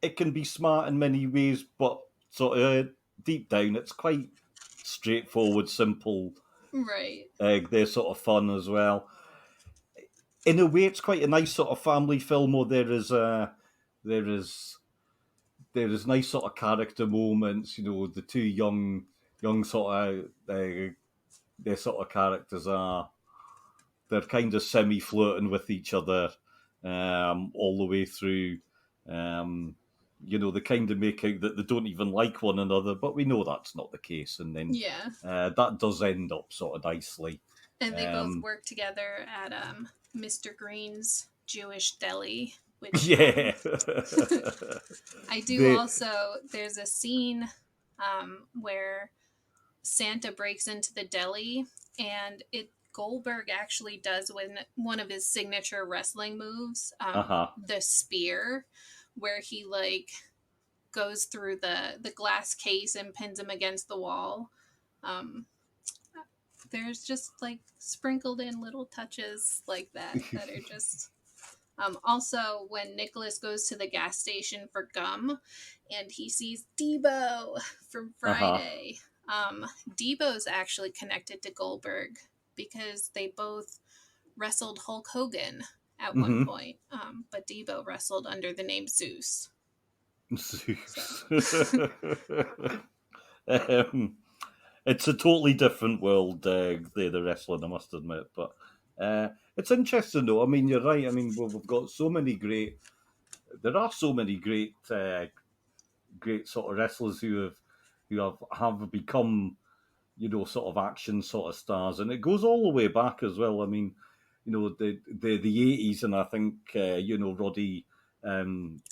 it can be smart in many ways, but sort of deep down, it's quite straightforward, simple. Right. They're sort of fun as well. In a way, it's quite a nice sort of family film. Or there is there is nice sort of character moments. You know, the two young sort of their sort of characters are they're kind of semi flirting with each other all the way through. Um, you know, they kind of make out that they don't even like one another, but we know that's not the case, and then Yeah. that does end up sort of nicely. And they both Um, work together at Mr. Green's Jewish deli, which yeah, I do they also. There's a scene where Santa breaks into the deli, and it Goldberg actually does one of his signature wrestling moves, uh-huh. the spear, where he like goes through the glass case and pins him against the wall. Um, there's just like sprinkled in little touches like that are just also, when Nicholas goes to the gas station for gum and he sees Debo from Uh-huh. Friday, Debo's actually connected to Goldberg because they both wrestled Hulk Hogan at one Mm-hmm. point, but Debo wrestled under the name Zeus. So, Zeus. um, it's a totally different world, the wrestling, I must admit. But it's interesting, though. I mean, you're right. I mean, we've got so many great. There are so many great sort of wrestlers who have become, you know, sort of action sort of stars, and it goes all the way back as well. I mean, you know, the 80s, and I think you know Roddy um,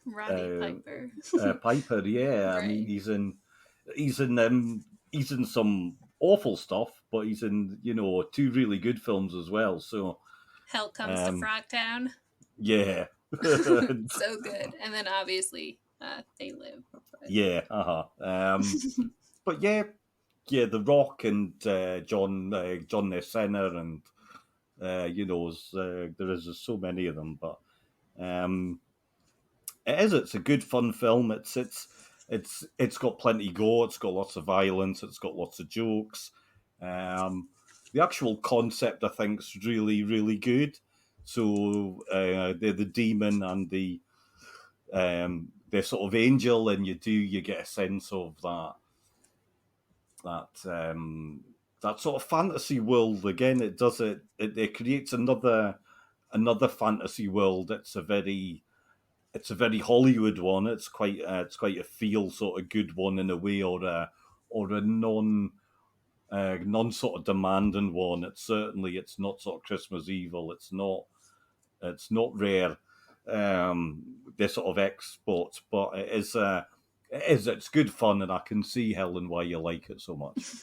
Roddy uh, Piper. Piper. Yeah, I mean Right. he's in he's in some awful stuff, but he's in you know two really good films as well. So Hell Comes to um, Frogtown. yeah, So good. And then obviously, They Live. yeah, but yeah, yeah, The Rock and John Cena and you know there is just so many of them, but um, it's a good fun film. It's got plenty go. It's got lots of violence. It's got lots of jokes. Um, the actual concept, I think, is really good. So they're the demon and the sort of angel, and you get a sense of that that sort of fantasy world again. It does it creates another fantasy world. It's a very Hollywood one. It's quite a feel sort of good one in a way, or a non sort of demanding one. It's not sort of Christmas Evil. It's not rare. They're sort of exports, but it's good fun, and I can see Helen why you like it so much.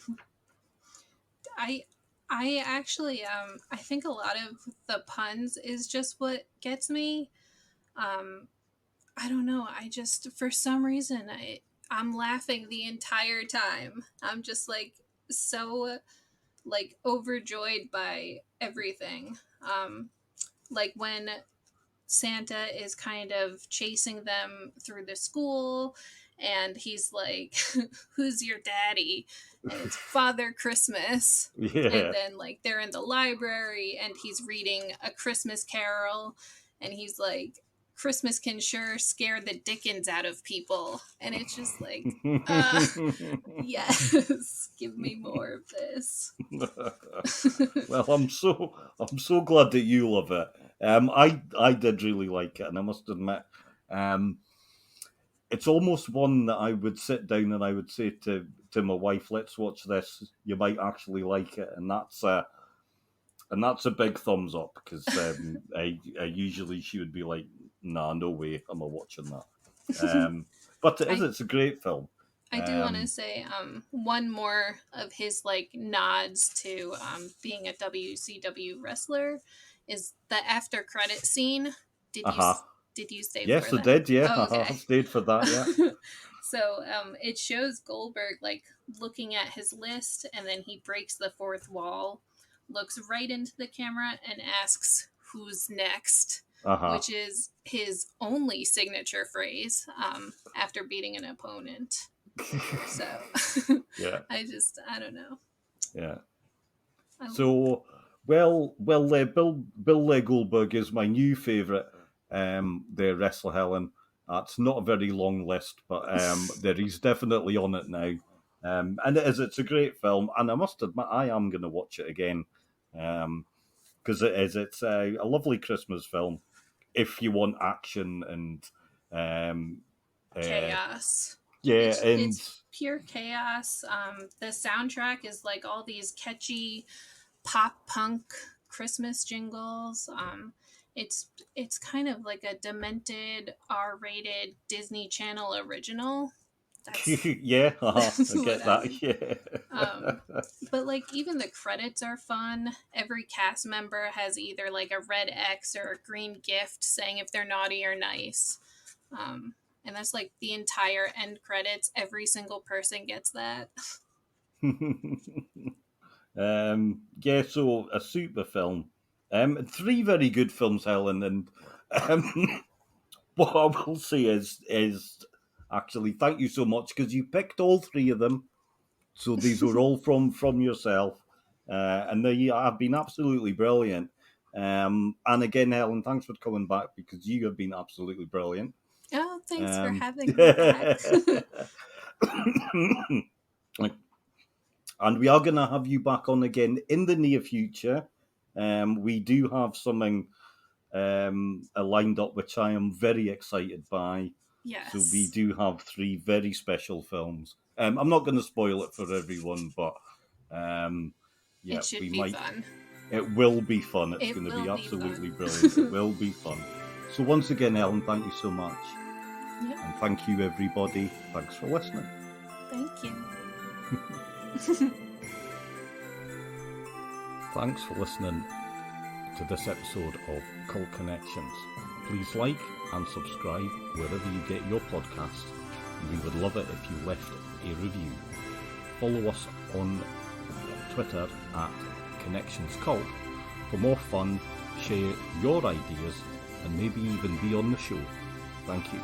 I I actually I think a lot of the puns is just what gets me. Um I don't know. I just for some reason I'm laughing the entire time. I'm just like so like overjoyed by everything. Like when Santa is kind of chasing them through the school and he's like, "Who's your daddy?" And it's Father Christmas. And Yeah. then like they're in the library and he's reading A Christmas Carol and he's like, "Christmas can sure scare the dickens out of people." And it's just like, uh yes, give me more of this. Well, I'm so glad that you love it. I did really like it, and I must admit, um, it's almost one that I would sit down and I would say to my wife, "Let's watch this. You might actually like it," and that's a big thumbs up because I usually she would be like, "Nah, no way, I'm not watching that." But it is. I It's a great film. I do want to Um, say one more of his like nods to being a WCW wrestler is the after credit scene. Did you uh-huh. did you stay for Yes, I that? did. Yeah, Oh, uh-huh. I okay. stayed for that. Yeah. So it shows Goldberg like looking at his list, and then he breaks the fourth wall, looks right into the camera, and asks, "Who's next?" Uh-huh. Which is his only signature phrase after beating an opponent. So Yeah. I don't know. Yeah. I, So, Bill Goldberg is my new favourite. The wrestler, Helen. It's not a very long list, but there he's definitely on it now. And it's a great film, and I must admit I am going to watch it again, because it's a lovely Christmas film. If you want action and um, uh, chaos. yeah, and It's pure chaos. The soundtrack is like all these catchy pop punk Christmas jingles. It's kind of like a demented R-rated Disney Channel original. That's yeah, that's I what get I that. Yeah. but like even the credits are fun. Every cast member has either like a red X or a green gift saying if they're naughty or nice. And that's like the entire end credits. Every single person gets that. Yeah, so a super film. Three very good films, Helen, and um, what I will say is actually thank you so much because you picked all three of them. So these were all from yourself, and they have been absolutely brilliant. And again, Helen, thanks for coming back because you have been absolutely brilliant. Oh, thanks for Um, having me back. and we are going to have you back on again in the near future. We do have something lined up which I am very excited by. So we Yes. do have three very special films. I'm not going to spoil it for everyone, but yeah, It should we be might. fun. It will be fun. It's It going to will be be absolutely fun. brilliant. It will be fun. So once again, Ellen, thank you so much. Yep. And thank you, everybody. Thanks for listening. Thank you. Thanks for listening to this episode of Cult Connections. Please like and subscribe wherever you get your podcasts. We would love it if you left a review. Follow us on Twitter at Connections Cult for more fun, share your ideas, and maybe even be on the show. Thank you.